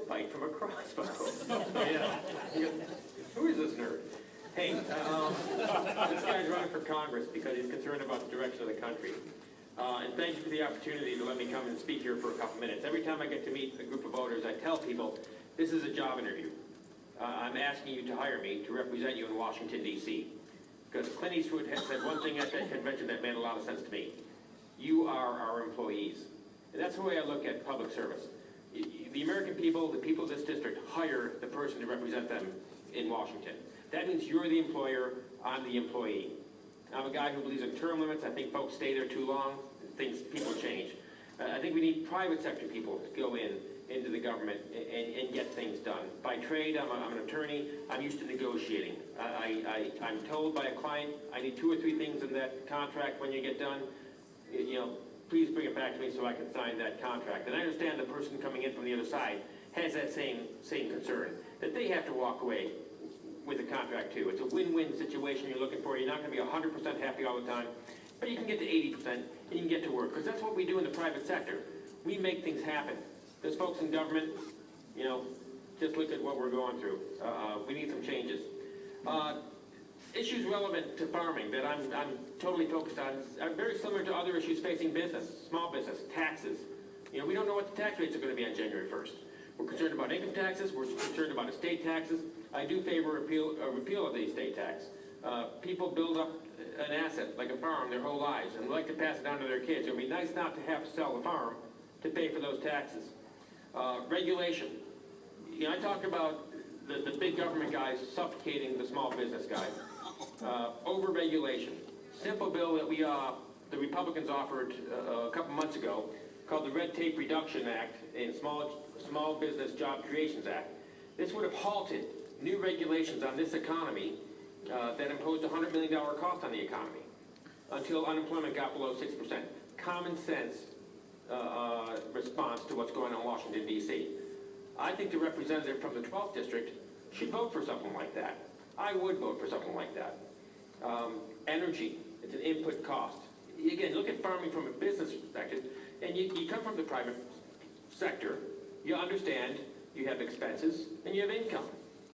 bite from a crossbow. Yeah. Who is this nerd? Hey, this guy's running for Congress because he's concerned about the direction of the country. And thank you for the opportunity to let me come and speak here for a couple minutes. Every time I get to meet a group of voters, I tell people, this is a job interview. I'm asking you to hire me to represent you in Washington, D.C. Because Clint Eastwood had said one thing at that convention that made a lot of sense to me. You are our employees. And that's the way I look at public service. The American people, the people of this district, hire the person to represent them in Washington. That means you're the employer, I'm the employee. I'm a guy who believes in term limits. I think folks stay there too long. People change. I think we need private sector people to go into the government and get things done. By trade, I'm an attorney. I'm used to negotiating. I'm told by a client, I need 2 or 3 things in that contract when you get done. Please bring it back to me so I can sign that contract. And I understand the person coming in from the other side has that same concern, that they have to walk away with the contract too. It's a win-win situation you're looking for. You're not going to be 100% happy all the time, but you can get to 80% and you can get to work, because that's what we do in the private sector. We make things happen. There's folks in government, just look at what we're going through. We need some changes. Issues relevant to farming that I'm totally focused on are very similar to other issues facing business, small business, taxes. We don't know what the tax rates are going to be on January 1st. We're concerned about income taxes. We're concerned about estate taxes. I do favor a repeal of the estate tax. People build up an asset like a farm their whole lives and like to pass it on to their kids. It would be nice not to have to sell the farm to pay for those taxes. Regulation. I talked about the big government guys suffocating the small business guys. Over-regulation. Simple bill that the Republicans offered a couple months ago called the Red Tape Reduction Act and Small Business Job Creations Act. This would have halted new regulations on this economy that imposed a $100 million cost on the economy until unemployment got below 6%. Common sense response to what's going on in Washington, D.C. I think the representative from the 12th district should vote for something like that. I would vote for something like that. Energy, it's an input cost. Again, look at farming from a business perspective, and you come from the private sector, you understand you have expenses and you have income.